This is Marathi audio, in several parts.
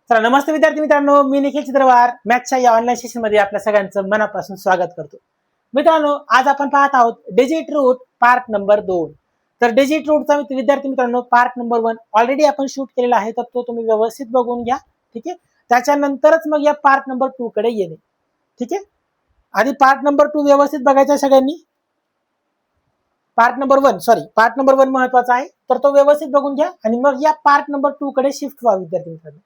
चला नमस्ते विद्यार्थी मित्रांनो, मी निखिल चित्रवार मॅथ्सच्या या ऑनलाईन सेशन मध्ये आपल्या सगळ्यांचं मनापासून स्वागत करतो. मित्रांनो, आज आपण पाहत आहोत डिजिट रूट पार्ट नंबर 2. तर डिजिट रूटचा विद्यार्थी मित्रांनो पार्ट नंबर 1 ऑलरेडी आपण शूट केलेला आहे, तर तो तुम्ही व्यवस्थित बघून घ्या. ठीक आहे, त्याच्यानंतरच मग या पार्ट नंबर 2 कडे येणे. ठीक आहे, आधी पार्ट नंबर 2 व्यवस्थित बघायचा सगळ्यांनी. पार्ट नंबर 1 महत्वाचा आहे, तर तो व्यवस्थित बघून घ्या आणि मग या पार्ट नंबर 2 कडे शिफ्ट व्हा विद्यार्थी मित्रांनो.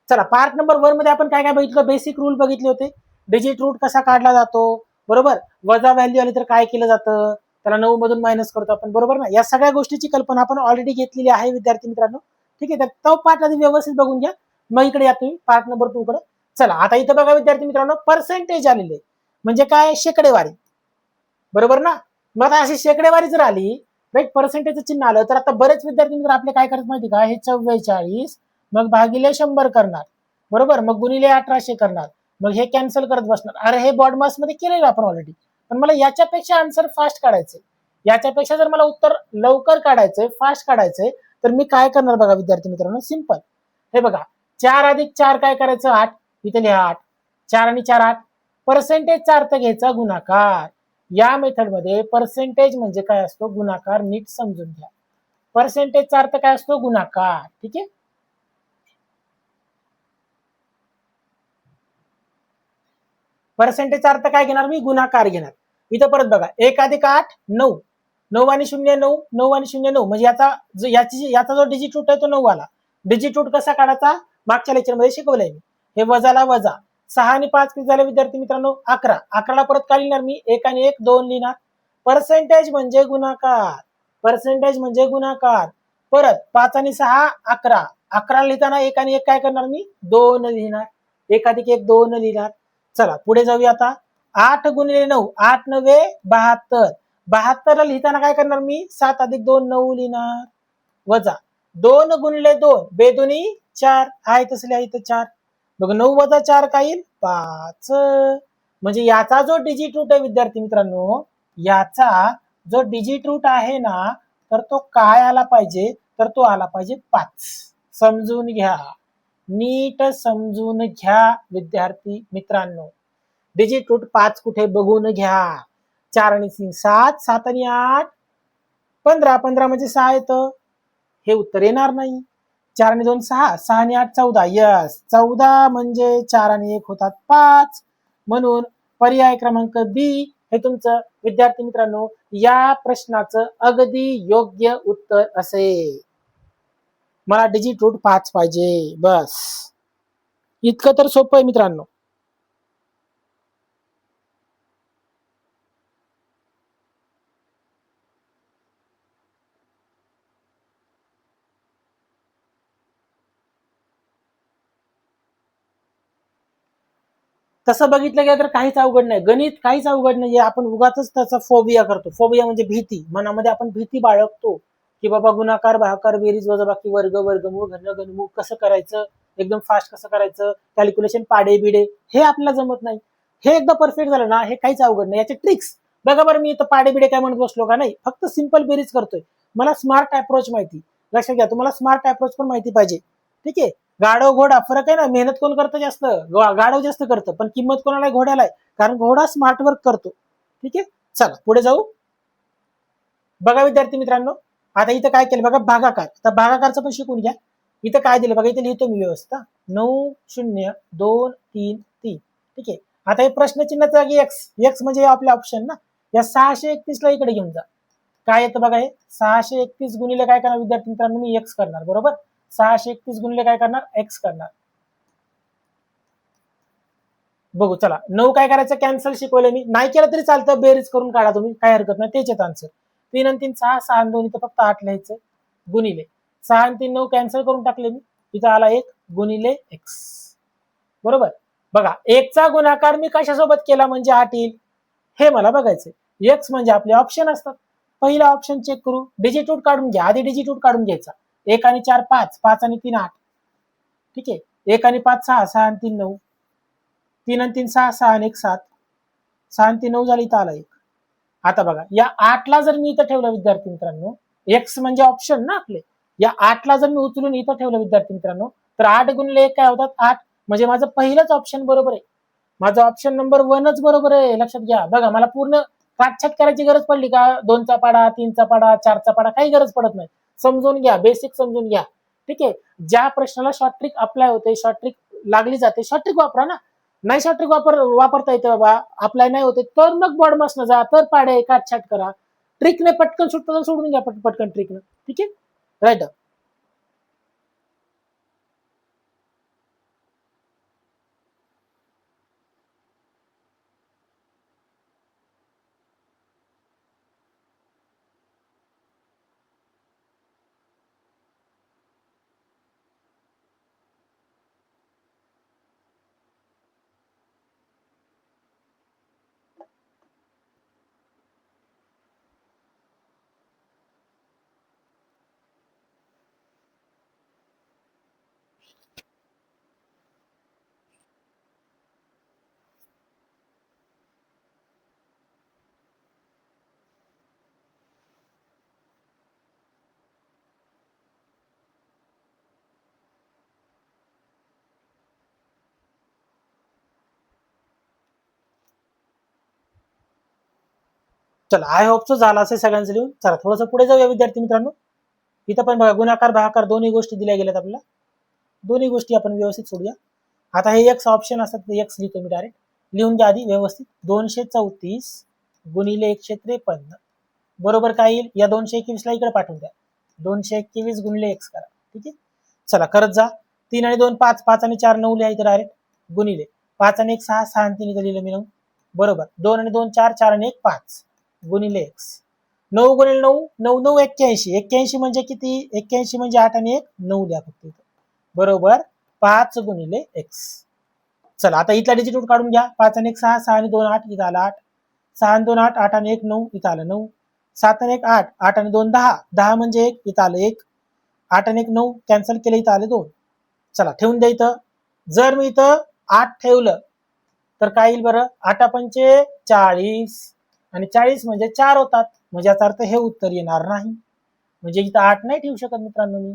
चला, पार्ट नंबर 1 मध्ये आपण काय काय बघितलं, बेसिक रूल बघितले होते. डिजिट रूट कसा काढला जातो, बरोबर. वजा व्हॅल्यू आली तर काय केलं जातं, त्याला 9 मधून मायनस करतो आपण, बरोबर ना. या सगळ्या गोष्टीची कल्पना आपण ऑलरेडी घेतलेली आहे विद्यार्थी मित्रांनो. ठीक आहे, तर तो पार्ट आधी व्यवस्थित बघून घ्या, मग इकडे या तुम्ही पार्ट नंबर 2 कडे. चला, आता इथं बघा विद्यार्थी मित्रांनो, पर्सेंटेज आलेले म्हणजे काय, शेकडेवारी, बरोबर ना. मग अशी शेकडेवारी जर आली, राईट, पर्सेंटेजचं चिन्ह आलं, तर आता बरेच विद्यार्थी मित्र आपले काय करत माहिती का, हे 44 मग भागिले 100 करणार, बरोबर, मग गुणिले 1800 करणार, मग हे कॅन्सल करत बसणार. अरे हे बॉड मास मध्ये केलेलं आपण ऑलरेडी, पण मला याच्यापेक्षा आन्सर फास्ट काढायचंय, याच्यापेक्षा जर मला उत्तर लवकर काढायचंय, फास्ट काढायचंय, तर मी काय करणार बघा विद्यार्थी मित्रांनो, सिंपल. हे बघा, 4 अधिक 4 काय करायचं, 8, इथे लिहा 8, 4 आणि 4 8. पर्सेंटेजचा अर्थ घ्यायचा गुणाकार. या मेथड मध्ये पर्सेंटेज म्हणजे काय असतो, गुणाकार. नीट समजून घ्या, पर्सेंटेजचा अर्थ काय असतो, गुणाकार. ठीक आहे, पर्सेंटेजचा अर्थ काय घेणार मी, गुणाकार घेणार. इथं परत बघा, 1 अधिक 8 9, 9 आणि 0 9, 9 आणि 0 9, म्हणजे याचा जो डिजिट रूट आहे तो 9 आला. डिजिट रूट कसा काढायचा, मागच्या लेक्चर मध्ये शिकवलंय मी. हे वजाला वजा, 6 आणि 5 किती झाले विद्यार्थी मित्रांनो, 11. 11ला परत काय लिहिणार मी, 1 आणि 1 2 लिहिणार. पर्सेंटेज म्हणजे गुणाकार, पर्सेंटेज म्हणजे गुणाकार. परत 5 आणि 6 11, 11 लिहिताना 1 आणि 1 काय करणार मी, 2 लिहिणार. 1 अधिक 1 2 लिहिणार. चला पुढे जाऊया आता. 8 गुणिले 9, 8 9 72, 72 लिहिताना काय करणार मी, 7 अधिक 2 9 लिहिणार. वजा 2 गुणिले 2 बेदोनी 4, आहे तसं लिहायचं 4. बघ 9 वजा 4 काय येईल, 5. म्हणजे याचा जो डिजिट रूट आहे विद्यार्थी मित्रांनो, याचा जो डिजिट रूट आहे ना, तर तो काय आला पाहिजे, तर तो आला पाहिजे 5. समजून घ्या, नीट समजून घ्या विद्यार्थी मित्रांनो. डिजिट रूट 5 कुठे बघून घ्या. 4 आणि 3 7, 7 आणि 8 15, 15 म्हणजे 6 येतं, हे उत्तर येणार नाही. 4 आणि 2 6, 6 आणि 8 14, यस 14 म्हणजे 4 आणि 1 होतात 5. म्हणून पर्याय क्रमांक बी हे तुमचं विद्यार्थी मित्रांनो या प्रश्नाचं अगदी योग्य उत्तर असेल. मला डिजिट रूट 5 पाहिजे, बस. इतकं तर सोपं आहे मित्रांनो. तसं बघितलं गेलं तर काहीच अवघड नाही, गणित काहीच अवघड नाही. आपण उगाच त्याचा फोबिया करतो. फोबिया म्हणजे भीती, मनामध्ये आपण भीती बाळगतो की बाबा गुणाकार भागाकार बेरीज वजाबाकी वर्ग वर्गमूळ घन घनमूळ कसं करायचं, एकदम फास्ट कसं करायचं, कॅल्क्युलेशन पाडे बिडे, हे आपल्याला जमत नाही. हे एकदा परफेक्ट झालं ना, हे काहीच अवघड नाही. याचे ट्रिक्स बघा बरं, मी इथं पाडे बिडे काय म्हणत बसलो का नाही, फक्त सिंपल बेरीज करतोय. मला स्मार्ट अप्रोच माहिती, लक्षात घ्या, तुम्हाला स्मार्ट अप्रोच पण माहिती पाहिजे. ठीक आहे, गाढव घोडा फरक आहे ना, मेहनत कोण करतं जास्त, गाढव जास्त करतं, पण किंमत कोणाला, घोड्याला आहे, कारण घोडा स्मार्ट वर्क करतो. ठीक आहे, चला पुढे जाऊ. बघा विद्यार्थी मित्रांनो, आता इथं काय केलं बघा, भागाकार. आता भागाकारचं पण शिकून घ्या. इथं काय दिलं बघा, इथे लिहितो मी व्यवस्था, 9 0 2 3 3. ठीक आहे, आता हे प्रश्नचिन्हाचा जागी एक्स, एक्स म्हणजे आपले ऑप्शन ना. या 631 ला इकडे घेऊन जा. काय येतं बघा, हे 631 गुणिले काय करणार विद्यार्थी मित्रांनो, मी एक्स करणार, बरोबर. 631 गुणिले काय करणार, एक्स करणार. बघू चला, 9 काय करायचं, कॅन्सल शिकवलं मी, नाही केलं तरी चालतं, बेरीज करून काढा तुम्ही, काय हरकत नाही, तेच येत आन्सर. 3 आणि 3 6, 6 आणि 2 इथं फक्त 8 लिहायचं, गुणिले 6 आणि 3 9 कॅन्सल करून टाकले मी, इथं आला 1 गुणिले एक्स, बरोबर. बघा, 1 चा गुणाकार मी कशासोबत केला म्हणजे 8 येईल, हे मला बघायचंय. एक्स म्हणजे आपले ऑप्शन असतात, पहिला ऑप्शन चेक करू. डिजिट रूट काढून घ्या, आधी डिजिट रूट काढून घ्यायचा. 1 आणि 4 5, 5 आणि 3 8. ठीक आहे, 1 आणि 5 6, 6 आणि 3 9, 3 आणि 3 6, 6 आणि 1 7, 6 आणि 3 9 झाली, इथं आला 1. आता बघा, या 8 ला जर मी इथं ठेवलं विद्यार्थी मित्रांनो, एक्स म्हणजे ऑप्शन ना आपले, या 8 ला जर मी उचलून इथं ठेवलं विद्यार्थी मित्रांनो, तर 8 गुणिले 1 काय होतात 8, म्हणजे माझं पहिलंच ऑप्शन बरोबर आहे. माझा ऑप्शन नंबर 1च बरोबर आहे. लक्षात घ्या. बघा मला पूर्ण काटछाट करायची गरज पडली का? 2चा पाडा, 3चा पाडा, 4चा पाडा काही गरज पडत नाही. समजून घ्या, बेसिक समजून घ्या. ठीक आहे. ज्या प्रश्नाला शॉर्ट ट्रिक अप्लाय होते, शॉर्ट ट्रिक लागली जाते, शॉर्ट ट्रिक वापरा ना. नाही शॉर्ट ट्रिक वापरता येते बाबा, अप्लाय नाही होते, तर मग बॉड मास्न जा, तर पाडे काटछाट करा. ट्रिकने पटकन सुटतं सोडून घ्या पटकन ट्रिकनं. ठीक आहे, राईट. चला, आय होप सो झाला असेल सगळ्यांचं लिहून. चला थोडंसं पुढे जाऊया विद्यार्थी मित्रांनो. इथं पण बघा गुणाकार भागाकार दोन्ही गोष्टी दिल्या गेल्यात आपल्याला. दोन्ही गोष्टी आपण व्यवस्थित सोडूया. आता हे एक्स ऑप्शन असतात, एक्स लिहितो मी डायरेक्ट. लिहून घ्या आधी व्यवस्थित. 234 गुणिले 153 बरोबर काय येईल? या 221 ला इकडे पाठवून द्या. 221 गुणिले एक्स करा. ठीक आहे, चला करत जा. 3 आणि 2 5, 5 आणि 4 9 लिहा इथे डायरेक्ट. गुणिले 5 आणि 1 6, 6 आणि 3 इथे लिहिलं मी 9. बरोबर. 2 आणि 2 4, 4 आणि 1 5 गुणिले एक्स. 9 गुणिले 9 9 9 81. 81 म्हणजे किती? 81 म्हणजे 8 आणि 1 9 द्या फक्त इथं. बरोबर 5 गुणिले एक्स. चला आता इथला डिजिट रूट काढून घ्या. 5 आणि 1 6, 6 आणि 2 8 इथं आला 8. 6 आणि 2 8, 8 आणि 1 9 इथं आलं 9. 7 आणि 1 8, 8 आणि 2 10, 10 म्हणजे 1 इथं आलं 1. 8 आणि 1 9 कॅन्सल केलं इथं आले 2. चला ठेवून द्या इथं. जर मी इथं 8 ठेवलं तर काय येईल बरं? 8 पंचे 40 आणि 40 म्हणजे 4 होतात. म्हणजे याचा अर्थ हे उत्तर येणार नाही. म्हणजे इथं 8 नाही ठेवू शकत मित्रांनो मी.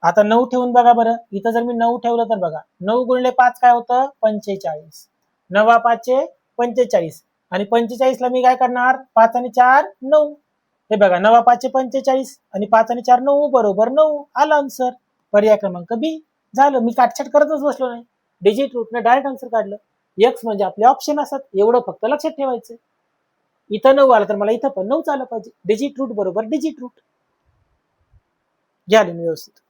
आता 9 ठेवून बघा बरं. इथं जर मी 9 ठेवलं तर बघा 9 गुणिले 5 काय होतं? 45. 9 5 45 आणि 45 ला मी काय करणार? 5 आणि 4 9. हे बघा 9 5 45 आणि 5 आणि 4 9 बरोबर 9 आला आन्सर. पर्याय क्रमांक बी. झालं. मी काटछाट करतच बसलो नाही. डिजिट रूटने डायरेक्ट आन्सर काढलं. एक्स म्हणजे आपले ऑप्शन असतात, एवढं फक्त लक्षात ठेवायचं. इथं 9 आलं तर मला इथं पण 9 आलं पाहिजे. डिजिट रूट बरोबर डिजिट रूट. घ्या व्यवस्थित.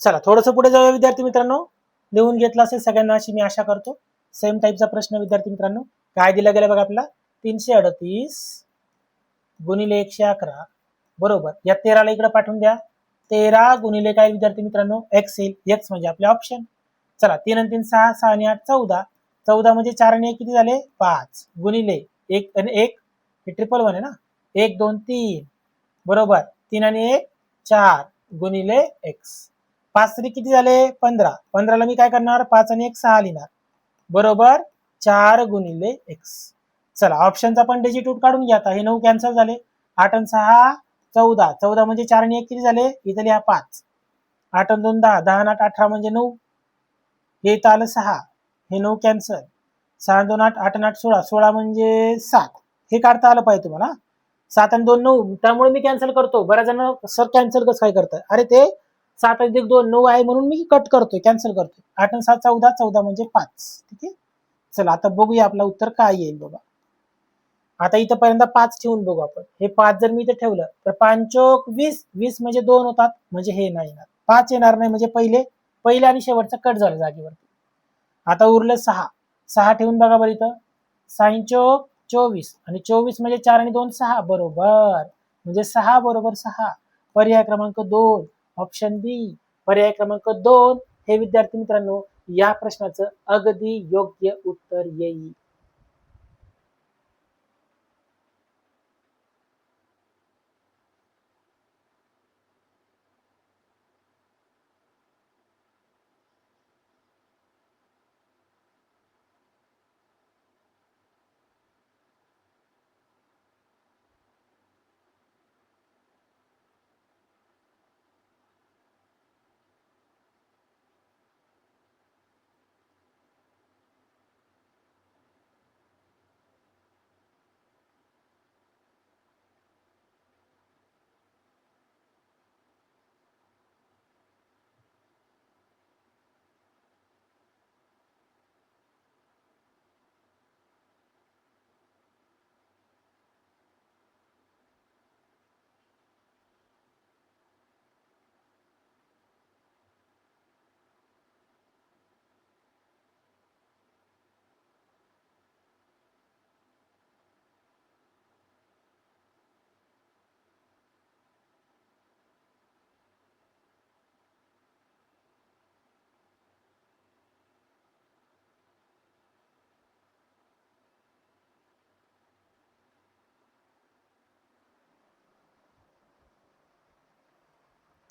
चला थोडंसं पुढे जाऊया विद्यार्थी मित्रांनो. लिहून घेतला असेल सगळ्यांना अशी मी आशा करतो. सेम टाईपचा प्रश्न विद्यार्थी मित्रांनो. काय दिला गेला बघा आपला? 338 गुणिले 111 बरोबर. या 13 ला इकडे पाठवून द्या. 13 गुणिले काय विद्यार्थी मित्रांनो? एक्स येईल. एक्स म्हणजे आपले ऑप्शन. चला 3 आणि 3 6, 6 आणि 8 14. 14 म्हणजे 4 आणि 1 किती झाले? 5 गुणिले 1 आणि 1 हे 111 आहे ना. 1 2 3 बरोबर. 3 आणि 1 4 गुणिले एक्स. 5 तरी किती झाले 15. 15ला मी काय करणार 5 आणि 1 6 लिहिणार बरोबर 4 गुणिले एक्स. चला ऑप्शनचा पण डिजिट रूट काढून घ्या. आता हे 9 कॅन्सल झाले. 8 आणि 6 14. 14 म्हणजे 4 आणि 1 किती झाले इथे लिहा 5. 8 आणि 2 10. 10 आणि 8 18 म्हणजे 9. हे इथं आलं 6. हे 9 कॅन्सल. 6 आणि 2 8. 8 आणि 8 16. 16 म्हणजे 7. हे काढता आलं पाहिजे तुम्हाला. 7 आणि 2 9. त्यामुळे मी कॅन्सल करतो. बऱ्याच जण सर कॅन्सल कसं काय करतात. अरे ते 7 अधिक 2 9 आहे म्हणून मी कट करतोय कॅन्सल करतोय. 8 आणि 7 14. 14 म्हणजे 5. ठीक आहे. चला आता बघूया आपलं उत्तर काय येईल बघा. आता इथं पर्यंत 5 ठेवून बघू आपण. हे 5 जर मी इथे ठेवलं तर 5 चोक 20. 20 म्हणजे 2 होतात म्हणजे हे नाही येणार. 5 येणार नाही म्हणजे पहिले आणि शेवटचा कट झाला जागेवरती. आता उरलं 6. 6 ठेवून बघा बरं इथं. 6 चोक 24 आणि 24 म्हणजे 4 आणि 2 6 बरोबर म्हणजे 6 बरोबर 6. पर्याय क्रमांक 2 ऑप्शन बी. पर्याय क्रमांक 2 हे विद्यार्थी मित्रांनो या प्रश्नाचं अगदी योग्य उत्तर येईल.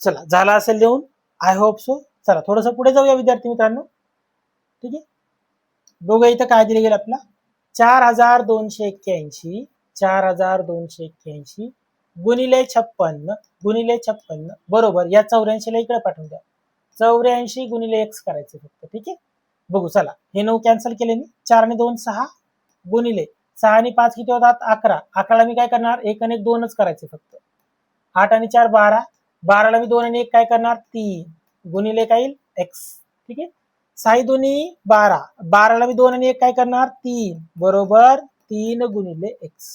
चला झाला असेल लिहून. I hope so. चला थोडस पुढे जाऊया विद्यार्थी मित्रांनो. ठीक आहे. बघूया इथं काय दिले गेलं आपला 4281 4281 गुणिले 56 बरोबर या 84 ला इकडे पाठवून द्या. 84 गुणिले एक्स करायचे फक्त. ठीक आहे. बघू चला हे 9 कॅन्सल केले मी. 4 आणि 2 6 गुणिले 6 आणि 5 किती होतात 11. 11ला मी काय करणार 1 आणि 1 2च करायचे फक्त. 8 आणि 4 12. 12ला मी 2 आणि 1 काय करणार 3 गुणिले काय येईल एक्स. ठीक आहे. 6 दोन्ही 12. 12ला मी 2 आणि 1 काय करणार 3 बरोबर 3 गुणिले एक्स.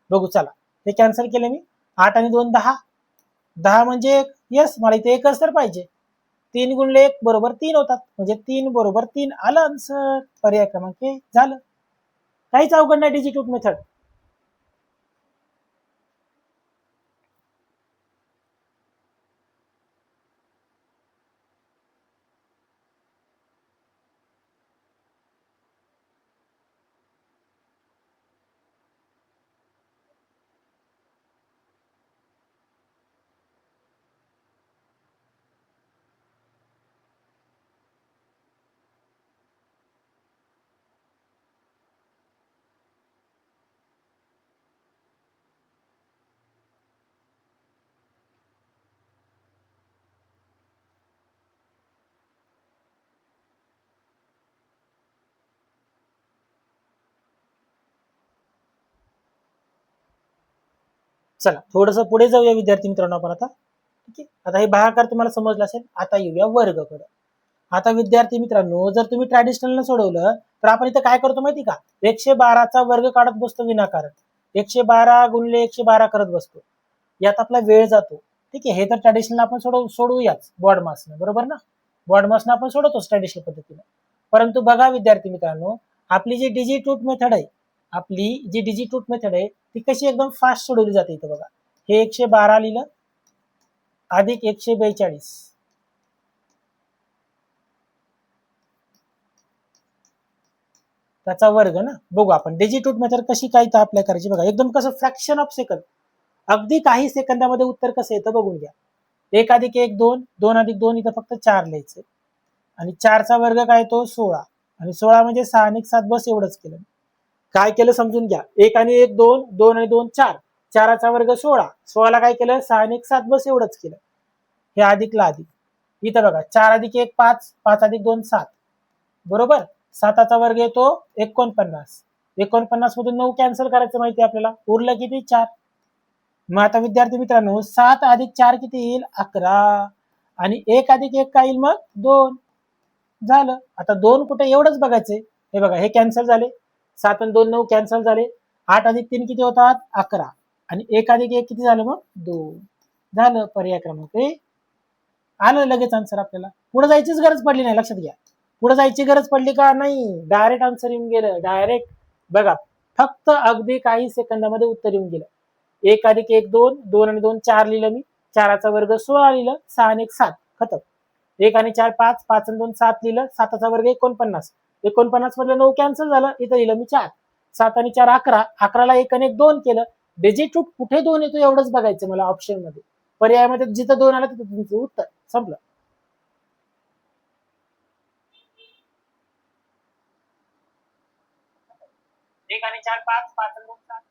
बघू चला हे कॅन्सल केले मी. 8 आणि 2 10. 10 म्हणजे 1. यस मला इथे एकच तर पाहिजे. 3 गुणिले 1 बरोबर 3 होतात म्हणजे 3 बरोबर 3 आलं आन्सर. पर्याय क्रमांक झालं. काहीच अवघड नाही डिजिट रूट मेथड. चला थोडस पुढे जाऊया विद्यार्थी मित्रांनो आपण आता. ठीक आहे. आता हे भागाकार तुम्हाला समजलं असेल. आता येऊया वर्गकडे. आता विद्यार्थी मित्रांनो जर तुम्ही ट्रॅडिशनल सोडवलं तर आपण इथं काय करतो माहिती का 112चा वर्ग काढत बसतो विनाकारण. 112 गुणिले 112 करत बसतो. यात आपला वेळ जातो. ठीक आहे. हे तर ट्रॅडिशनल आपण सोडवूयाच बोर्ड मार्क्सनं बरोबर ना. बोर्ड मार्क्सनं आपण सोडवतोच ट्रॅडिशनल पद्धतीने. परंतु बघा विद्यार्थी मित्रांनो आपली जी डिजिट रूट मेथड आहे ती कशी एकदम फास्ट सोडवली जाते. इथं बघा हे 112 लिहिलं अधिक 142 त्याचा वर्ग ना. बघू आपण डिजिट रूट मेथड कशी काय इथं अप्लाय करायची बघा. एकदम कसं फ्रॅक्शन ऑफ सेकंद अगदी काही सेकंदामध्ये उत्तर कसं येतं बघून घ्या. 1 अधिक 1 2, 2 अधिक 2 इथं फक्त 4 लिहायचं आणि 4चा वर्ग काय तो 16 आणि 16 म्हणजे 6 आणि 7 बस एवढंच केलं. काय केलं समजून घ्या. 1 आणि 1 2, 2 आणि 2 4, 4चा वर्ग 16, 16ला काय केलं 6 आणि 7 बस एवढंच केलं. हे अधिकला अधिक. इथं बघा 4 अधिक 1 5, 5 अधिक 2 7, बरोबर. 7चा वर्ग येतो 49, 49 मधून 9 कॅन्सल करायचं माहिती आपल्याला, उरलं किती 4. मग आता विद्यार्थी मित्रांनो 7 अधिक 4 किती येईल 11 आणि 1 अधिक 1 काय येईल मग 2. झालं. आता 2 कुठे एवढंच बघायचंय. हे बघा हे कॅन्सल झाले, 7 आणि 2 9 कॅन्सल झाले, 8 अधिक 3 किती होतात 11 आणि 1 अधिक 1 किती झालं मग 2. झालं. पर्याय क्रमांक आलं लगेच आन्सर आपल्याला. पुढे जायचीच गरज पडली नाही, लक्षात घ्या. पुढे जायची गरज पडली का नाही, डायरेक्ट आन्सर येऊन गेलं. डायरेक्ट बघा फक्त अगदी काही सेकंदामध्ये उत्तर येऊन गेलं. 1 अधिक 1 2, 2 आणि 2 4 लिहिलं मी, 4चा वर्ग 16 लिहिलं, 6 आणि 1 7 खतम. 1 आणि 4 5, 5 आणि 2 7 लिहिलं, 7चा वर्ग 49, 49 मधलं 9 कॅन्सल झालं, इथं लिहिलं मी 4, 7 आणि 4 11, 11ला 1 आणि 1 2 केलं. डिजिट रूट कुठे 2 येतो एवढंच बघायचं मला ऑप्शन मध्ये. पर्यायामध्ये जिथं 2 आलं तिथं तुमचं उत्तर संपलं. एक आणि 4 5, 5 आणि 2 7.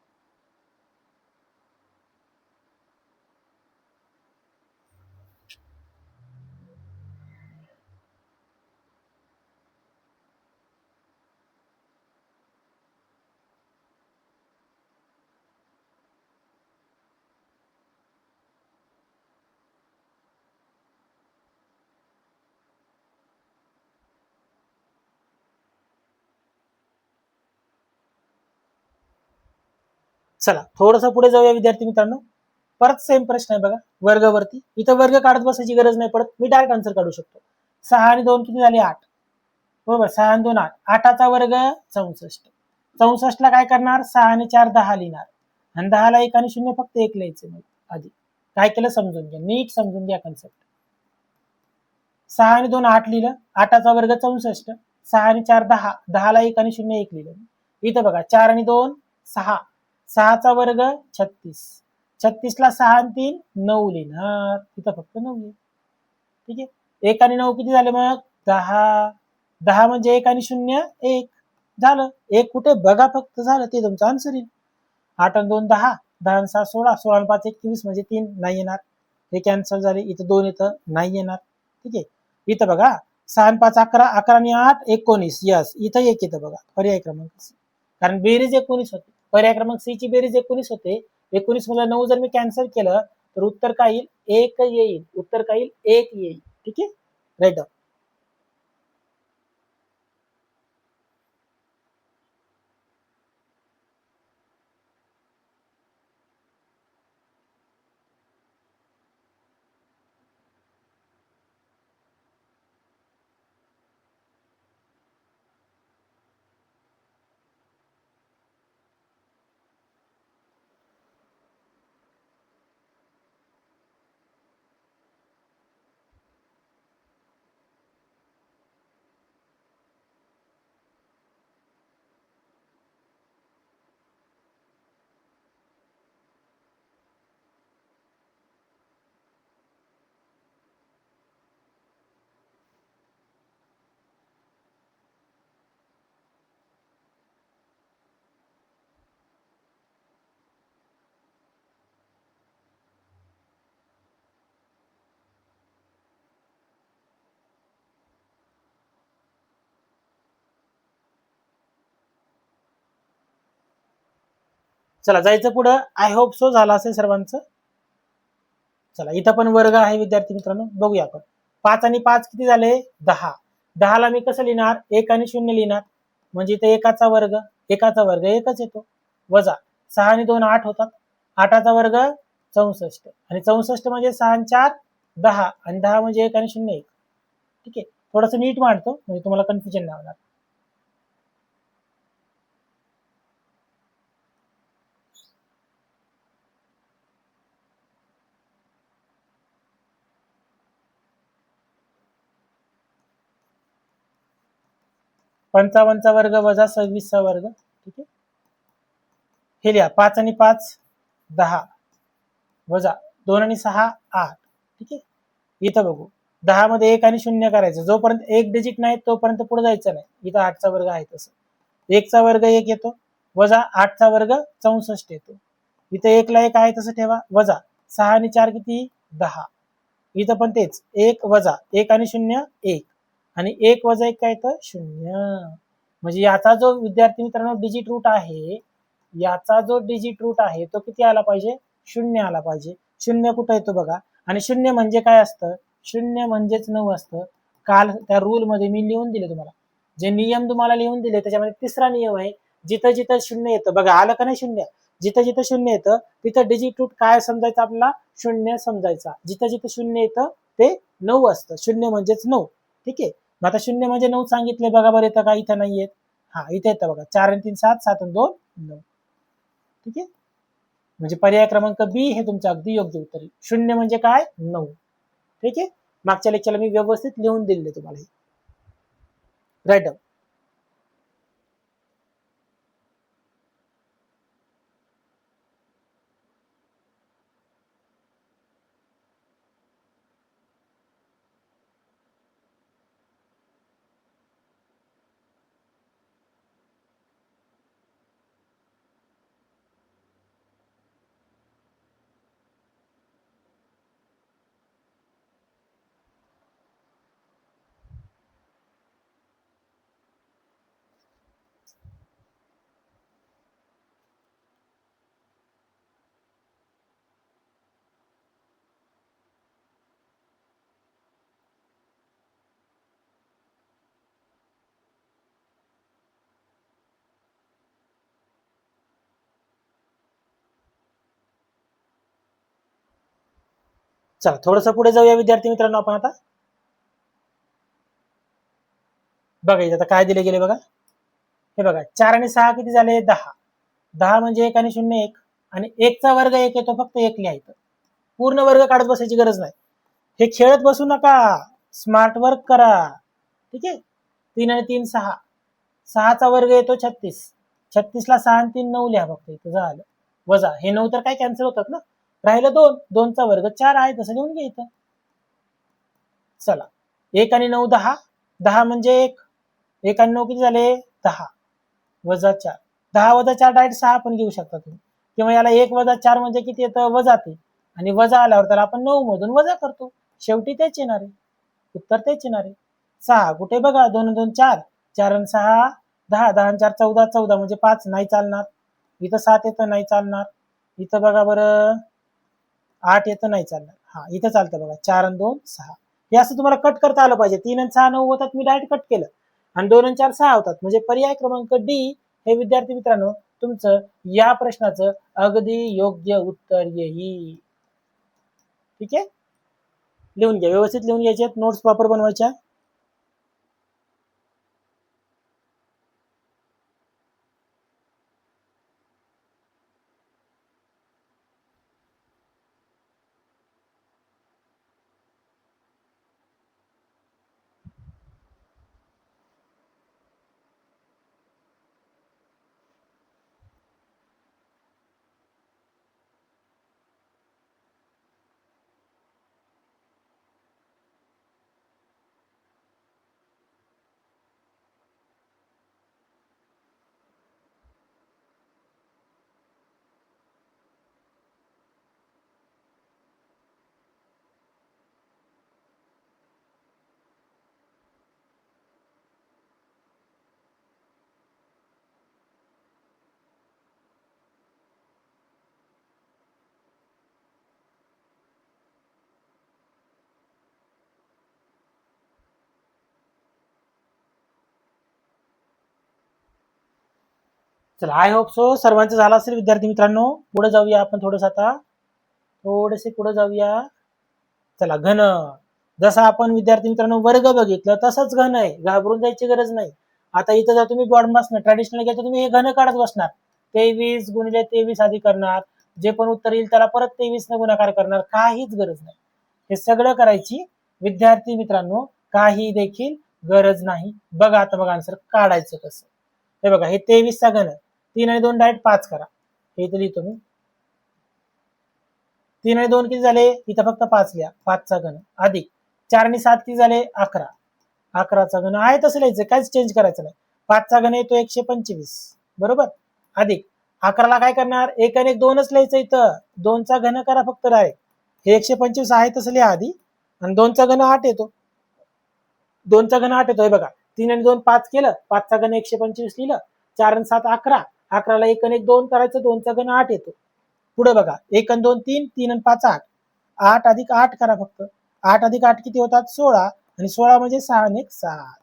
चला थोडंसं पुढे जाऊया विद्यार्थी मित्रांनो. परत सेम प्रश्न आहे बघा, वर्गावरती. इथं वर्ग काढत बसायची गरज नाही पडत, मी डायरेक्ट आन्सर काढू शकतो. 6 आणि 2 किती झाले 8, बरोबर. 6 आणि 2 8, 8चा वर्ग 64, 64ला काय करणार 6 आणि 4 10 लिहिणार आणि 10ला 1 आणि 0 फक्त 1 लिहायचं. मग आधी काय केलं समजून घ्या, नीट समजून घ्या कन्सेप्ट. 6 आणि 2 8 लिहिलं, 8चा वर्ग 64, 6 आणि 4 10, 10ला 1 आणि 0 1 लिहिलं. इथं बघा 4 आणि 2 6, 6चा वर्ग 36, 36ला 6 आणि 3 9 लिहिणार, इथं फक्त 9 लिहिलं. ठीक आहे. 1 आणि 9 किती झाले मग 10, 10 म्हणजे 1 आणि 0 1 झालं. 1 कुठे बघा फक्त, झालं ते तुमचं आन्सर येईल. 8 आणि 2 10, 10 आणि 6 16, 16 आणि 5 21 म्हणजे 3 नाही येणार, हे कॅन्सल झाले. इथं 2 इथं नाही येणार. ठीक आहे. इथं बघा 6 आणि 5 11, 11 आणि 8 19, यस इथं 1 येतं बघा, पर्याय क्रमांक सी. कारण बेरीज 19 होते, पर्याय क्रमांक सी ची बेरीज 19 होते. 19 मधलं 9 जर मी कॅन्सल केलं तर उत्तर काय येईल 1 येईल, उत्तर काय येईल 1 येईल. ठीक आहे, राईट. चला जायचं पुढं. आय होप सो झालं असेल सर्वांचं. चला इथं पण वर्ग आहे विद्यार्थी मित्रांनो, बघूया आपण. 5 आणि 5 किती झाले 10, 10ला मी कसं लिहिणार 1 आणि 0 लिहिणार, म्हणजे इथे एकाचा वर्ग, एकाचा वर्ग एकच येतो, वजा 6 आणि 2 8 होतात, 8चा वर्ग 64 आणि 64 म्हणजे 6 आणि 4 10 आणि 10 म्हणजे 1 आणि 0 1. ठीक आहे, थोडस नीट मांडतो म्हणजे तुम्हाला कन्फ्युजन नाही होणार. 55चा वर्ग वजा 26चा वर्ग. ठीक आहे, हे लिहा 5 आणि 5 10 वजा 2 आणि 6 8. ठीक आहे, इथं बघू 10 मध्ये 1 आणि 0 करायचं, जोपर्यंत एक डिजिट नाही तोपर्यंत पुढे जायचं नाही. इथं 8चा वर्ग आहे तसं 1चा वर्ग 1 येतो, वजा 8चा वर्ग 64 येतो. इथं 1 ला 1 आहे तसं ठेवा, वजा 6 आणि 4 किती 10. इथं पण तेच 1 वजा 1 आणि 0 1 आणि 1 वजा 1 काय येतं 0. म्हणजे याचा जो विद्यार्थी मित्रांनो डिजिट रूट आहे, याचा जो डिजिट रूट आहे तो किती आला पाहिजे 0 आला पाहिजे. 0 कुठं येतो बघा, आणि 0 म्हणजे काय असतं, 0 म्हणजेच 9 असतं. काल त्या रूल मध्ये मी लिहून दिले तुम्हाला, जे नियम तुम्हाला लिहून दिले त्याच्यामध्ये तिसरा नियम आहे, जिथं जिथं 0 येतं बघा, आलं का नाही 0, जिथं जिथं 0 येतं तिथं डिजिट रूट काय समजायचं आपल्याला 0 समजायचा. जिथं जिथं 0 येतं ते 9 असतं, 0 म्हणजेच 9. ठीक आहे, मग आता 0 म्हणजे 9 सांगितले बघा बरं, येतं का इथं नाही येत, हा इथे येतं बघा, 4 आणि 3 7, 7 आणि 2 9. ठीक आहे, म्हणजे पर्याय क्रमांक बी हे तुमचं अगदी योग्य उत्तर आहे. 0 म्हणजे काय 9. ठीक आहे, मागच्या लेक्चरला मी व्यवस्थित लिहून दिले तुम्हाला, राईट. चला थोडस पुढे जाऊया विद्यार्थी मित्रांनो आपण आता. बघा इथे आता काय दिले गेले बघा, हे बघा 4 आणि 6 किती झाले 10. 10 म्हणजे 1 आणि 0 1, आणि 1 चा वर्ग 1 येतो, फक्त 1 लिहायचं, पूर्ण वर्ग काढत बसायची गरज नाही. हे खेळत बसू नका, स्मार्ट वर्क करा. ठीक आहे, 3 आणि 3 6, 6चा वर्ग येतो 36, 36 ला 6 आणि 3 9 लिहा फक्त, इथं झालं. वजा हे 9 तर काय कॅन्सल होतात ना, राहिलं 2, 2चा वर्ग 4 आहे तसं लिहून घ्या इथं. चला 1 आणि 9 10, 10 म्हणजे 1, 1 आणि 9 किती झाले 10, वजा 4, 10 वजा 4 डायरेक्ट 6 पण घेऊ शकता तुम्ही, किंवा याला 1 वजा 4 म्हणजे किती येतं वजा 3, आणि वजा आल्यावर त्याला आपण 9 मधून वजा करतो, शेवटी तेच येणार आहे, उत्तर तेच येणार आहे. 6 कुठे बघा, 2 2 4, 4 आणि 6 10, 10 आणि 4 14, 14 म्हणजे 5 नाही चालणार. इथं 7 येतं नाही चालणार. इथं बघा बरं 8 येतं नाही चालणार. हा इथं चालतं बघा, 4 आणि 2 6. हे असं तुम्हाला कट करता आलं पाहिजे. 3 आणि 6 9 होतात, मी डायरेक्ट कट केलं, आणि 2 आणि 4 6 होतात, म्हणजे पर्याय क्रमांक डी हे विद्यार्थी मित्रांनो तुमचं या प्रश्नाचं अगदी योग्य उत्तर येईल. ठीक आहे, लिहून घ्या, व्यवस्थित लिहून घ्यायचे, नोट्स प्रॉपर बनवायच्या. चला आय होप सो सर्वांचं झालं असेल विद्यार्थी मित्रांनो. पुढे जाऊया आपण थोडंसं आता, थोडेसे पुढे जाऊया. चला घन, जसं आपण विद्यार्थी मित्रांनो वर्ग बघितलं तसंच घन आहे, घाबरून जायची गरज नाही. आता इथं जर तुम्ही बॉर्ड बसणार ट्रॅडिशनल घेतो, तुम्ही हे घन काढत बसणार, 23 गुणिले 23 आधी करणार, जे पण उत्तर येईल त्याला परत 23 न गुणाकार करणार, काहीच गरज नाही. हे सगळं करायची विद्यार्थी मित्रांनो काही देखील गरज नाही. बघा आता बघा आन्सर काढायचं कसं. हे बघा हे 23 चा घन, 3 आणि 2 डायरेक्ट 5 करा, हे इथे लिहितो मी. 3 आणि 2 किती झाले, इथं फक्त 5 लिहा, 5चा घन अधिक 4 आणि 7 किती झाले, 11, 11चा घन आहे तसं लिहायचं, काहीच चेंज करायचं नाही. 5चा घन येतो 125 बरोबर, अधिक 11ला काय करणार, 1 आणि 1 2च लिहायचं, इथं 2चा घन करा फक्त डायरेक्ट, हे 125 आहे तसं लिहा आधी, आणि 2चा घन 8 येतो, 2चा घन 8 येतोय बघा, 3 आणि 2 5 केलं, 5चा घन 125 लिहिलं, 4 आणि 7 11, 11ला 1 आणि 1 2 करायचं, 2चा घन 8 येतो. पुढे बघा, 1 आणि 2 3, 3 आणि 5 8, 8 अधिक 8 करा फक्त, 8 अधिक 8 किती होतात, 16, आणि 16 म्हणजे 6 आणि 1 7.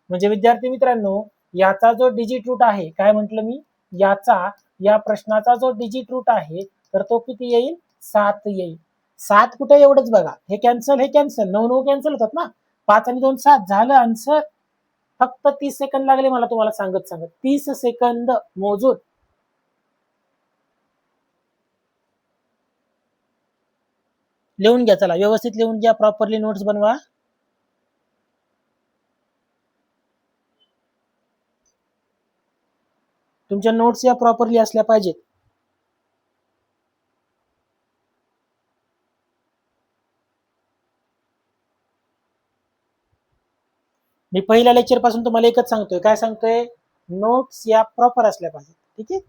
म्हणजे विद्यार्थी मित्रांनो, याचा जो डिजिट रूट आहे, काय म्हटलं मी, या प्रश्नाचा जो डिजिट रूट आहे, तर तो किती येईल, 7 येईल. 7 कुठे, एवढंच बघा, हे कॅन्सल, हे कॅन्सल, 9 9 कॅन्सल होतात ना, 5 आणि 2 7 झालं आन्सर. फक्त 30 सेकंद लागले मला तुम्हाला सांगत 30 सेकंद मोजून. लिहून घ्या, चला व्यवस्थित लिहून घ्या, प्रॉपरली नोट्स बनवा. तुमच्या नोट्स या प्रॉपरली असल्या पाहिजेत. मी पहिल्या लेक्चर पासून तुम्हाला एकच सांगतोय, काय सांगतोय, नोट्स या प्रॉपर असल्या पाहिजेत. ठीक आहे.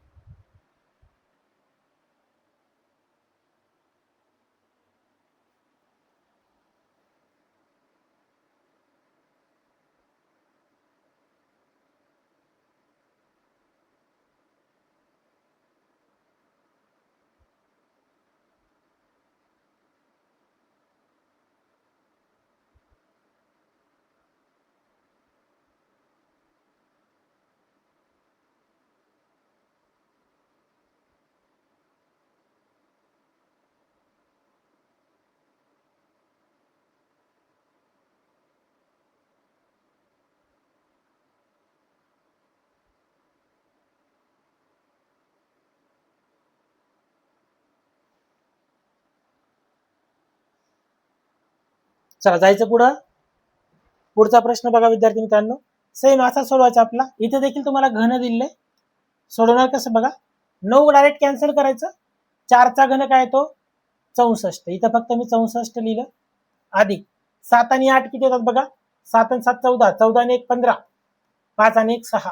चला जायचं पुढं. पुढचा प्रश्न बघा विद्यार्थी मित्रांनो, सेम असा सोडवायचा आपला. इथे देखील तुम्हाला घन दिले, सोडवणार कसं बघा, 9 डायरेक्ट कॅन्सल करायचं, 4चा घन काय तो 64, इथं फक्त मी 64 लिहिलं, अधिक 7 आणि 8 किती होतात बघा, 7 आणि 7 14, 14 आणि 1 15, 5 आणि 1 6,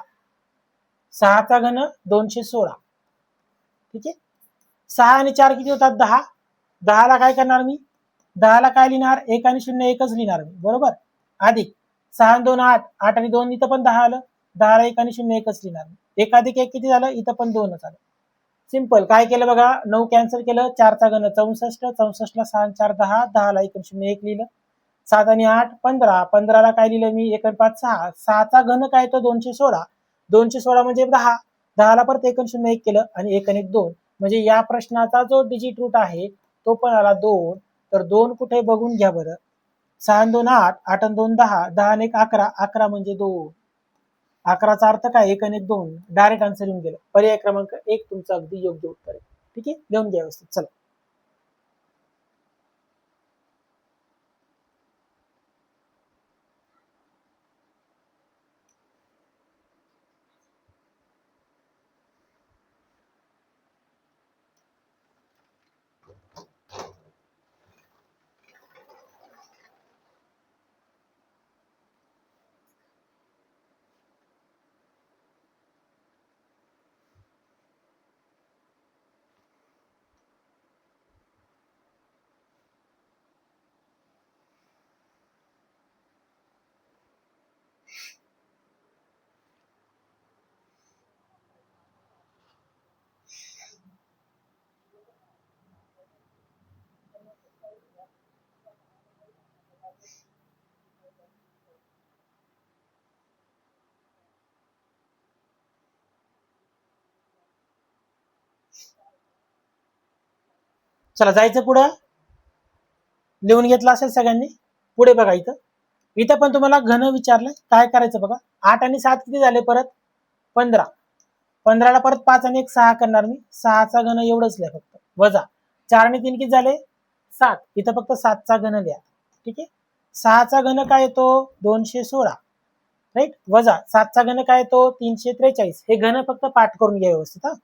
6चा घन 216. ठीक आहे. 6 आणि 4 किती होतात 10, 10ला काय करणार मी, 10ला काय लिहिणार, 1 आणि 0 एकच लिहिणार मी बरोबर, अधिक 6 आणि 2 8, 8 आणि 2 इथं पण 10 आलं, 10ला 1 आणि 0 एकच लिहिणार मी, 1 अधिक 1 किती झालं, इथं पण 2च आलं. सिंपल. काय केलं बघा, 9 कॅन्सल केलं, 4चा घन 64, 64ला 6 आणि 4 10, 10ला 1 आणि 0 1 लिहिलं, 7 आणि 8 15, 15ला काय लिहिलं मी, 1 आणि 5 6, 6चा घन काय तो 216, 216 म्हणजे 10, 10ला परत 1 आणि 0 1 केलं, आणि 1 आणि 1 2, म्हणजे या प्रश्नाचा जो डिजिट रूट आहे तो पण आला 2. तर 2 कुठे बघून घ्या बरं, 6 आणि 2 8, 8 आणि 2 10, 10 आणि 1 11, 11 म्हणजे 2, 11चा अर्थ काय, 1 आणि 1 2, डायरेक्ट आन्सर येऊन गेलं. पर्याय क्रमांक 1 तुमचं अगदी योग्य उत्तर आहे. ठीक आहे, लिहून घ्या व्यवस्थित. चला चला जायचं पुढं. लिहून घेतलं असेल सगळ्यांनी. पुढे बघा, इथं इथं पण तुम्हाला घन विचारलंय, काय करायचं बघा, 8 आणि 7 किती झाले, परत 15, 15ला परत 5 आणि 1 6 करणार मी, 6चा घन एवढंच लिहा फक्त, वजा 4 आणि 3 किती झाले 7, इथं फक्त 7चा घन लिहा. ठीक आहे. 6चा घन काय येतो 216, राईट, वजा 7चा घन काय येतो 343. हे घन फक्त पाठ करून घ्या व्यवस्थित. हा,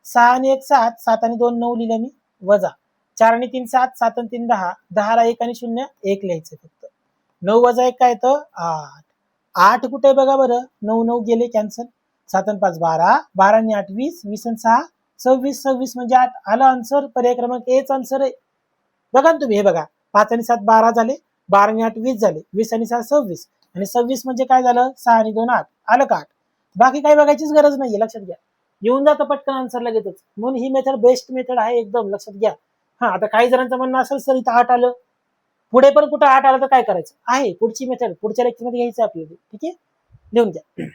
6 आणि 1 7, 7 आणि 2 9 लिहिलं मी, वजा 4 आणि 3 7, 7 आणि 3 10, 10ला 1 आणि 0 1 लिहायचं फक्त. 9 वजा 1 काय येतं 8. 8 कुठे आहे बघा बरं, 9 9 गेले कॅन्सल. 7 आणि 5 12, 12 आणि 8 20, 20 आणि 6 26, 26 म्हणजे 8 आलं आन्सर. पर्याय क्रमांक एच आन्सर आहे. बघा ना तुम्ही, हे बघा 5 आणि 7 12 झाले, 12 आणि 8 20 झाले, 20 आणि 6 26 आणि 26 म्हणजे काय झालं 6 आणि 2 8 आलं का 8. बाकी काही बघायचीच गरज नाहीये, लक्षात घ्या. येऊन जातं पटकन आन्सर लगेचच, म्हणून ही मेथड बेस्ट मेथड आहे एकदम, लक्षात घ्या. हा, आता काही जणांचं म्हणणं असेल सर इथं 8 आलं, पुढे पण कुठं 8 आलं तर काय करायचं आहे, पुढची मेथड पुढच्या लेक्चर मध्ये घ्यायचं आपल्याला, ठीक आहे. लिहून घ्या.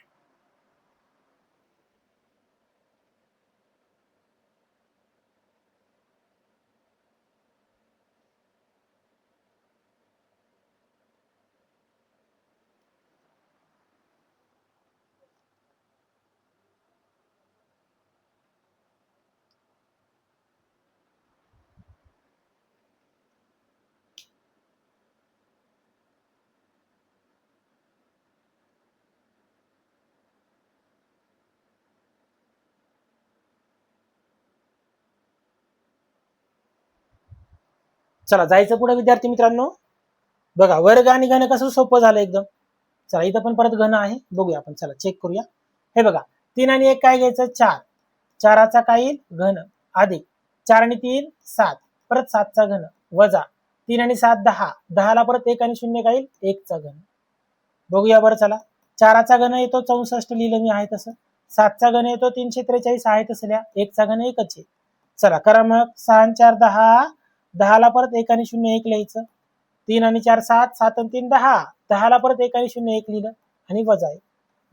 चला जायचं पुढे विद्यार्थी मित्रांनो. बघा वर्ग आणि घन कसं सोपं झालं एकदम. चला इथं पण परत घन आहे, बघूया आपण, चला चेक करूया. हे बघा 3 आणि 1 काय घ्यायचं 4, 4चा काय येईल घन, अधिक 4 आणि 3 7, परत 7चा घन, वजा 3 आणि 7 10, 10ला परत 1 आणि 0 काय येईल 1चा घन. बघूया बरं चला. 4चा घन येतो 64 लिहिलं मी आहे तसं, 7चा घन येतो 343 आहे तसं लिहा, 1चा घन एकच आहे. चला करा मग, 6 आणि 4 10, 10ला परत 1 आणि 0 1 लिहायचं, 3 आणि 4 7, 7 आणि 3 10, 10ला परत 1 आणि 0 1 लिहिलं आणि वजा 1,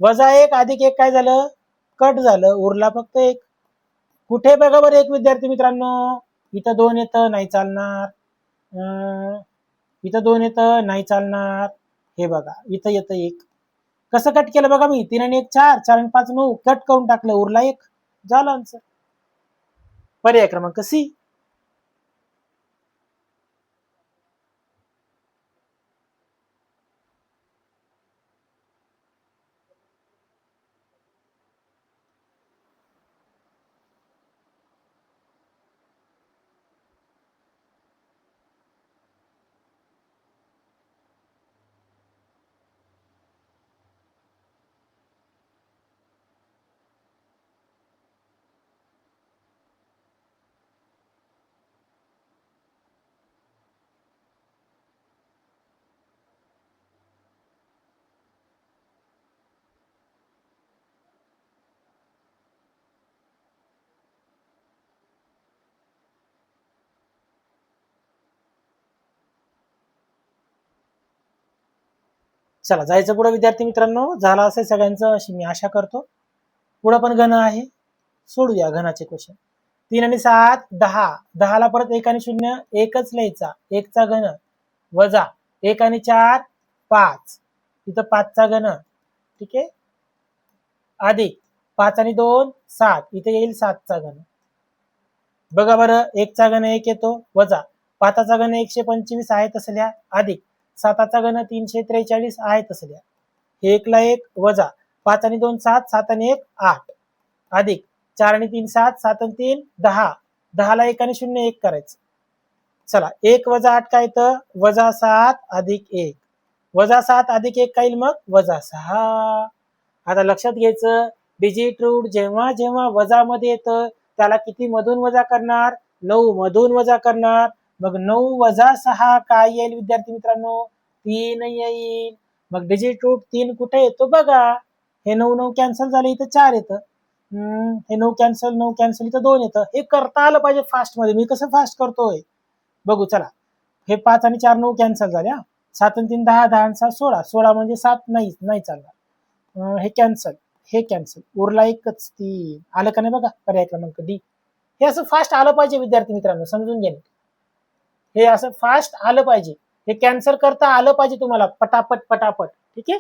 वजा 1 अधिक 1 काय झालं कट झालं, उरला फक्त 1. कुठे बघा बरं एक विद्यार्थी मित्रांनो, इथं 2 येतं नाही चालणार, इथं 2 येतं नाही चालणार, हे बघा इथं येतं 1. कसं कट केलं बघा मी, 3 आणि 1 4, 4 आणि 5 9, कट करून टाकलं, उरला 1, झालं आन्सर. पर्याय क्रमांक सी. चला जायचं पुढे विद्यार्थी मित्रांनो, झाला असेल सगळ्यांचं अशी मी आशा करतो. पुढे पण घन आहे, सोडूया घनाचे क्वेश्चन. 3 आणि 7 10, 10ला परत 1 आणि 0 एकच लिहायचा, 1चा घन, वजा 1 आणि 4 5, इथं 5चा घन, ठीक आहे, अधिक 5 आणि 2 7, इथे येईल 7चा घन. बघा बरं 1चा घन 1 येतो, वजा 5चा घन 125 आहे तसं लिहा, अधिक 7चा घन 343 आहे तसं लिहा. हे 1 ला 1 वजा 5 आणि 2 7, 7 आणि 1 8, अधिक 4 आणि 3 7, 7 आणि 3 10, 10ला 1 आणि 0 1 करायचं. चला 1 वजा 8 काय येतं वजा 7 अधिक 1, वजा 7 अधिक 1 काय येईल मग वजा 6. आता लक्षात घ्यायचं, डिजिट रूट जेव्हा जेव्हा वजा मध्ये येतं त्याला किती मधून वजा करणार 9 मधून वजा करणार. मग 9 वजा 6 काय येईल विद्यार्थी मित्रांनो 3 येईल. मग डिजिट रूट 3 कुठे येतो बघा, हे 9 9 कॅन्सल झाले, इथं 4 येतं. हे 9 कॅन्सल 9 कॅन्सल, इथं 2 येतं. हे करता आलं पाहिजे फास्ट मध्ये, मी कसं फास्ट करतोय बघू चला. हे 5 आणि 4 9 कॅन्सल झाले, 7 आणि 3 10, 10 आणि 7 16, 16 म्हणजे 7 नाही नाही चालणार. हे कॅन्सल, हे कॅन्सल, उरला एकच 3. आलं का नाही बघा पर्याय क्रमांक डी. हे असं फास्ट आलं पाहिजे विद्यार्थी मित्रांनो, समजून घ्या. हे असं फास्ट आलं पाहिजे, हे कॅन्सल करता आलं पाहिजे तुम्हाला पटापट पटापट, ठीक आहे.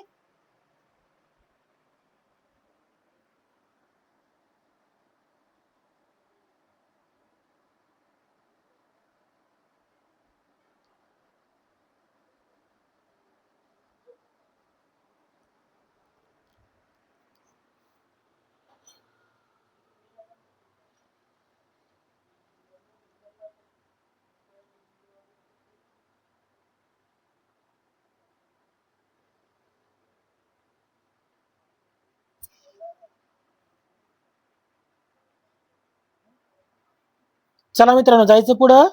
चला मित्रांनो, जायचं पुढं.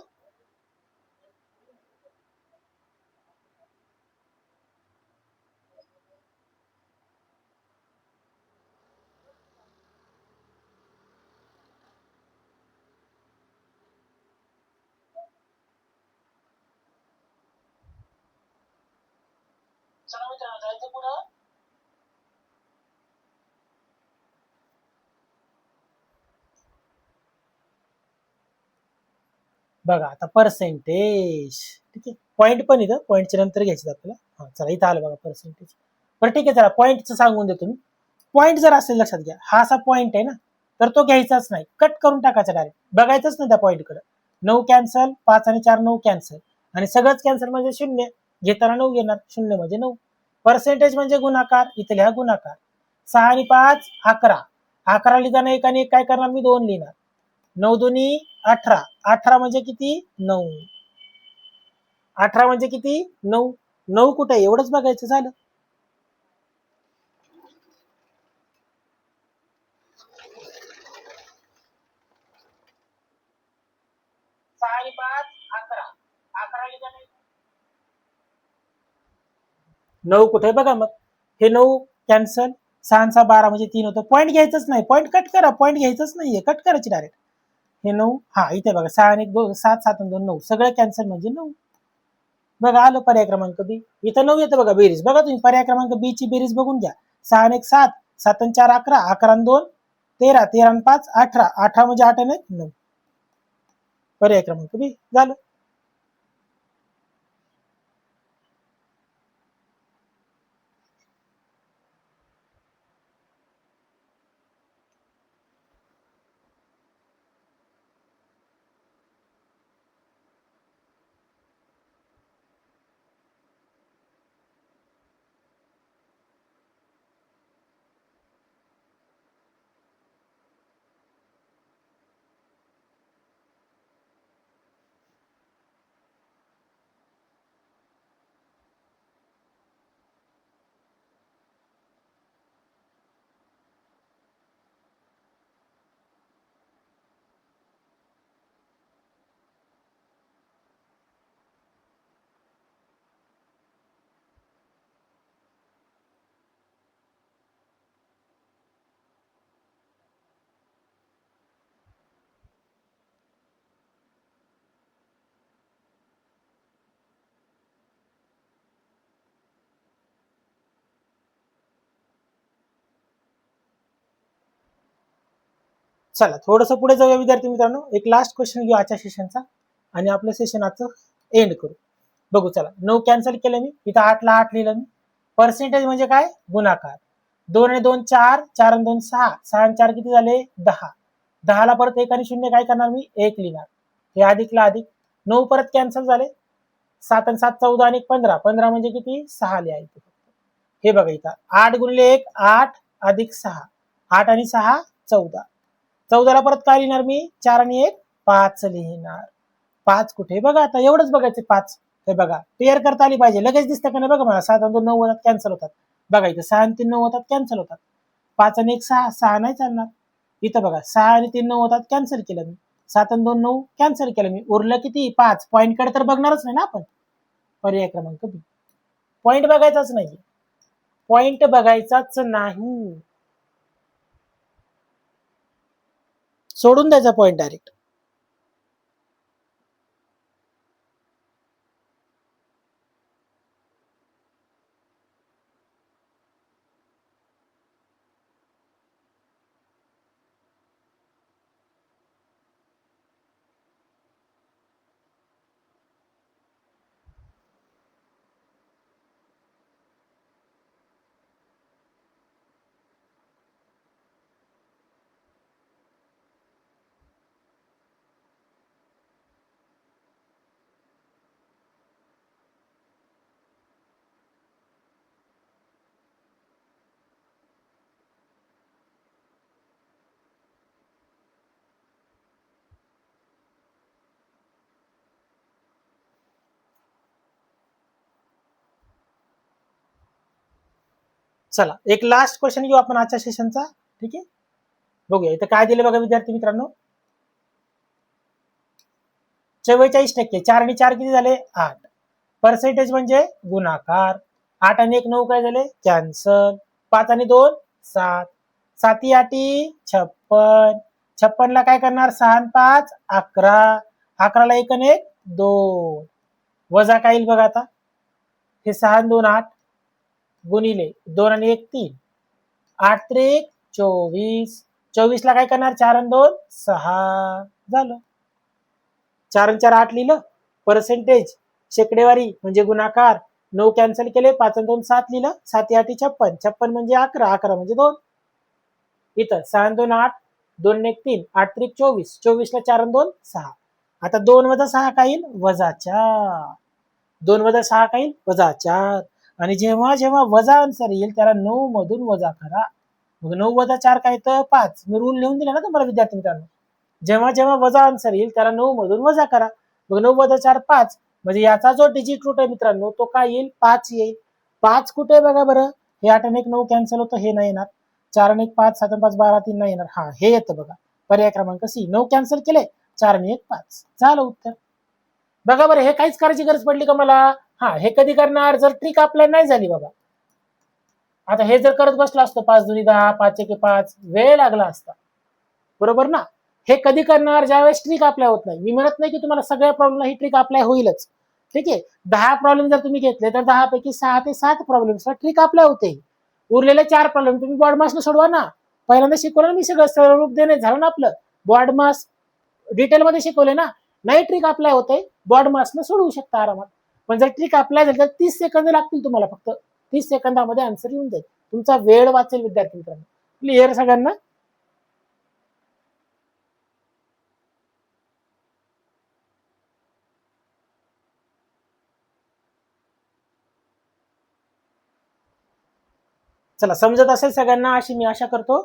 चला मित्रांनो, जायचं पुढं. बघा आता पर्सेंटेज. ठीक आहे, पॉईंट पण इथं पॉईंटच्या नंतर घ्यायचे आपल्याला. हा चला, इथं आलं बघा पर्सेंटेज. बरं ठीक आहे, चला पॉईंटचं सांगून देतो मी. पॉईंट जर असेल लक्षात घ्या, हा असा पॉईंट आहे ना, तर तो घ्यायचाच नाही, कट करून टाकायचा डायरेक्ट, बघायचंच नाही त्या पॉईंटकडे. 9 कॅन्सल, 5 आणि 4 9 कॅन्सल, आणि सगळंच कॅन्सल म्हणजे शून्य. घेताना 9 घेणार, शून्य म्हणजे 9. पर्सेंटेज म्हणजे गुणाकार, इथे लिहा गुणाकार. 6 आणि 5 11. 11 लिहिताना 1 आणि 1 काय करणार मी, 2 लिहिणार. 9 दोन्ही 18. 18 म्हणजे किती, 9. 18 म्हणजे किती, 9. 9 कुठे, एवढंच बघायचं, झालं. सहा आणि 5 11. 11 लिहिताना 9 कुठे बघा मग. हे 9 कॅन्सल, 6 12 म्हणजे 3 होतं. पॉईंट घ्यायचंच नाही, पॉईंट कट करा, पॉईंट घ्यायचंच नाहीये, कट करायची डायरेक्ट. हे 9, हा इथे बघा 6 आणि 2 7, 7 आणि 2 9, सगळं कॅन्सल म्हणजे 9. बघा आलं पर्याय क्रमांक बी. इथं 9 येतं बघा बेरीज. बघा तुम्ही पर्याय क्रमांक बी ची बेरीज बघून घ्या. 6 आणि 1 7, 7 आणि 4 11, 11 आणि 2 13, 13 आणि 5 18, 18 म्हणजे 8 आणि 9. पर्याय क्रमांक बी झालं. चला थोडंसं पुढे जाऊया विद्यार्थी मित्रांनो. एक लास्ट क्वेश्चन घेऊ आजच्या सेशनचा, आणि आपलं सेशन आजचं एंड करू. बघू चला. 9 कॅन्सल केलं मी, इथं 8 ला 8 लिहिलं मी. पर्सेंटेज म्हणजे काय, गुणाकार. 2 आणि 2 4, 4 आणि 2 6, 6 आणि 4 किती झाले, 10. 10 ला परत 1 आणि 0 काय करणार मी, 1 लिहिणार. हे अधिकला अधिक. 9 परत कॅन्सल झाले. 7 आणि 7 14 आणि 15, 15 म्हणजे किती, 6 लिहायचं. हे बघा इथं 8 गुणिले 1 8 अधिक 6, 8 आणि 6 14. 14 ला परत काय लिहिणार मी, 4 आणि 1 5 लिहिणार. 5 कुठे बघा, आता एवढंच बघायचं 5. हे बघा पेअर करता आली पाहिजे, लगेच दिसतं का नाही बघा मला. 7 आणि 2 9 होतात, कॅन्सल होतात. बघा इथं 6 आणि 3 9 होतात, कॅन्सल होतात. 5 आणि 1 6, 6 नाही चालणार. इथं बघा 6 आणि 3 9 होतात, कॅन्सल केलं मी. 7 आणि 2 9 कॅन्सल केलं मी. उरलं किती, 5. पॉईंट कडे तर बघणारच नाही ना आपण. पर्याय क्रमांक बी. पॉईंट बघायचाच नाही, पॉईंट बघायचाच नाही, सोडून द्यायचा पॉईंट डायरेक्ट. चला एक लास्ट क्वेश्चन घेऊ आपण आजच्या सेशनचा. ठीक आहे, बघूया इथं काय दिलं बघा विद्यार्थी मित्रांनो. 44%. 4 आणि 4 किती झाले? 8. पर्सेंटेज म्हणजे गुणाकार. 8 आणि 1 9 काय झाले? कॅन्सल. 5 आणि 2 7. 7 8 56. 56 ला काय करणार? 6 आणि 5 11. 11 ला 1 आणि 1 2. वजा काय येईल बघा आता? हे 6 आणि 2 8 गुणिले 2 आणि 1 3. 8 3 24. 24 ला काय करणार? 4 आणि 2 6. झालं. 4 आणि 4 8 लिहिलं. पर्सेंटेज शेकडेवारी म्हणजे गुणाकार. 9 कॅन्सल केले. 5 आणि 2 7 लिहिलं. 7 8 56. 56 म्हणजे 11. 11 म्हणजे 2. इथं 6 आणि 2 8. 2 आणि 1 3. 8 3 24. 24 ला 4 आणि 2 6. आता 2 वजा 6 काय येईल? वजा 4. 2 वजा 6 काय येईल? वजा 4. आणि जेव्हा जेव्हा वजा आन्सर येईल त्याला 9 मधून वजा करा. मग 9 वजा 4 काय येतं? 5. मी रूल लिहून दिला ना तुम्हाला विद्यार्थी मित्रांनो. जेव्हा जेव्हा वजा आन्सर येईल त्याला 9 मधून वजा करा. मग 9 वजा 4 5. म्हणजे याचा जो डिजिट रूट आहे मित्रांनो तो काय येईल? 5 येईल. 5 कुठे बघा बरं? हे 8 आणि 1 9 कॅन्सल होतं, हे नाही येणार. 4 आणि 1 5, 7 आणि 5 12 3 नाही येणार. हा हे येतं बघा. पर्याय क्रमांक सी. 9 कॅन्सल केले. 4 आणि 1 5. झालं उत्तर. बघा बरं, हे काहीच करायची गरज पडली का मला? हा, हे कधी करणार? जर ट्रिक अप्लाय नाही झाली बघा. आता हे जर करत बसलो असतो 5 2 10 5 1 5, वेळ लागला असता. बरोबर ना? हे कधी करणार? ज्यावेळेस ट्रिक अप्लाय होत नाही. मी म्हणत नाही की तुम्हाला सगळ्या प्रॉब्लेमला ही ट्रिक अप्लाय होईलच. ठीक आहे. 10 प्रॉब्लेम जर तुम्ही घेतले तर 10 पैकी 6 ते 7 प्रॉब्लेम्सला ट्रिक अप्लाय होते. उरलेले 4 प्रॉब्लेम तुम्ही बॉड मासने सोडवा ना. पहिल्यांदा शिकवलं मी सगळं सरळ रूप देणे झालं ना आपलं. बॉड मास डिटेल मध्ये शिकवले ना. नाही ट्रिक अप्लाय होते, बॉड मासने सोडवू शकता आरामात. पण जर ट्रिक अप्लाय झाली तर 30 सेकंद लागतील तुम्हाला फक्त. 30 सेकंदामध्ये आन्सर येऊन जाईल. तुमचा वेळ वाचेल विद्यार्थी मित्रांनो. क्लिअर सगळ्यांना? चला, समजत असेल सगळ्यांना अशी मी आशा करतो.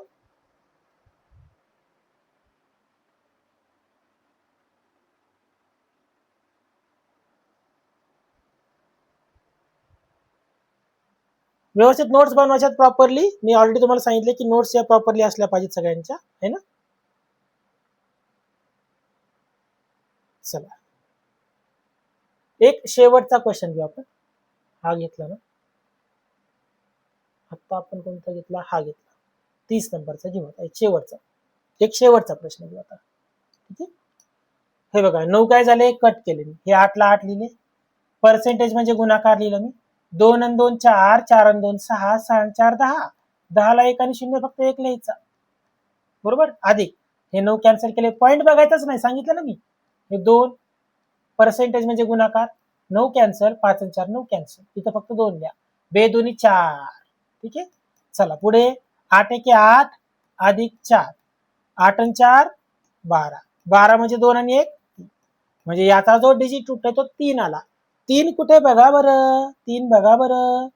व्यवस्थित नोट्स बनवायच्यात प्रॉपरली. मी ऑलरेडी तुम्हाला सांगितले की नोट्स या प्रॉपरली असल्या पाहिजेत सगळ्यांच्या, है ना? चला, एक शेवटचा क्वेश्चन घेऊ आपण. हा घेतला ना आता आपण? कोणता घेतला? हा घेतला. 30 नंबरचा घेऊ आता. शेवटचा, एक शेवटचा प्रश्न घेऊ आता. ठीक आहे. हे बघा, 9 काय झाले? कट केले मी. हे 8 ला 8 लिहिले. पर्सेंटेज म्हणजे गुणाकार लिहिलं मी. 2 आणि 2 4, 4 आणि 2 6, 6 आणि 4 10. 10 ला 1 आणि 0 फक्त 1 लिहायचा. बरोबर? अधिक हे 9 कॅन्सल केले. पॉईंट बघायचाच नाही, सांगितलं ना मी. हे 2 पर्सेंटेज म्हणजे गुणाकार. 9 कॅन्सल. 5 आणि 4 9 कॅन्सल. इथं फक्त 2 द्या. 2 दोन्ही 4. ठीक आहे. चला पुढे. 8 1 8 अधिक 4. 8 आणि 4 12. 12 म्हणजे 2 आणि 1 म्हणजे याचा जो डिजिट रूट आहे तो 3 आला. 3 कुठे बघा बरं? 3 बघा बरं.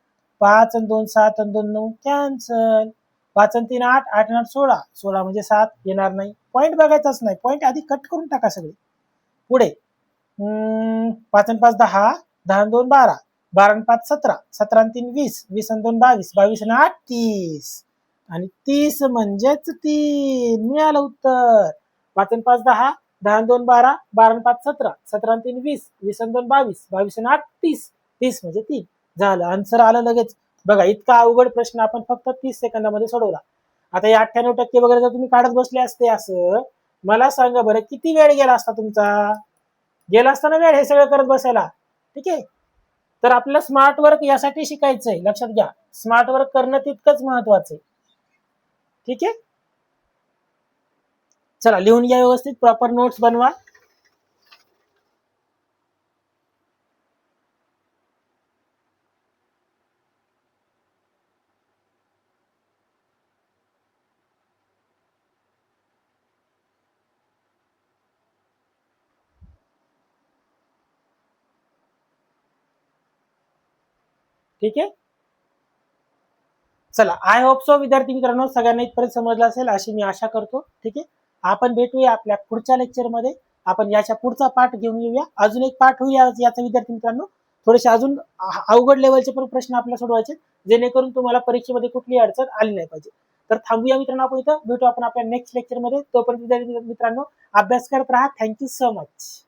5 आणि 2 7 आणि 2 9 कॅन्सल. 5 आणि 3 8, 8 आणि 8 16. 16 म्हणजे 7 येणार नाही. पॉईंट बघायचाच नाही. पॉईंट आधी कट करून टाका सगळे. पुढे 5 आणि 5 10, 10 आणि 2 12, 12 आणि 5 17, 17 आणि 3 20, 20 आणि 2 22, 22 आणि 8 30. आणि 30 म्हणजेच 3. मिळालं उत्तर. 5 आणि 5 10, 10 आणि 2 12, 12 आणि 5 17, 17 आणि 3 20, 20 आणि 2 22, 22 आणि 8 30. 30 म्हणजे 3. झालं, आन्सर आलं लगेच. बघा, इतका अवघड प्रश्न आपण फक्त 30 सेकंदामध्ये सोडवला. आता या 98% वगैरे जर तुम्ही काढत बसले असते असं, मला सांगा बरं किती वेळ गेला असता तुमचा? गेला असता ना वेळ हे सगळं करत बसायला. ठीक आहे. तर आपल्याला स्मार्ट वर्क यासाठी शिकायचंय, लक्षात घ्या. स्मार्ट वर्क करणं तितकंच महत्वाचं आहे. ठीक आहे. चला, लिहून घ्या व्यवस्थित, प्रॉपर नोट्स बनवा. ठीक आहे. चला, आय होप सो विद्यार्थी मित्रांनो सगळ्यांना इथपर्यंत समजलं असेल अशी मी आशा करतो. ठीक आहे. आपण भेटूया आपल्या पुढच्या लेक्चरमध्ये. आपण याच्या पुढचा पाठ घेऊन येऊया. अजून एक पाठ होऊया याचा विद्यार्थी मित्रांनो. थोडेसे अजून अवघड लेवलचे पण प्रश्न आपल्याला सोडवायचे, जेणेकरून तुम्हाला परीक्षेमध्ये कुठली अडचण आली नाही पाहिजे. तर थांबूया मित्रांनो, आपण इथं भेटू आपण आपल्या नेक्स्ट लेक्चरमध्ये. तोपर्यंत विद्यार्थी मित्रांनो अभ्यास करत राहा. Thank you so much.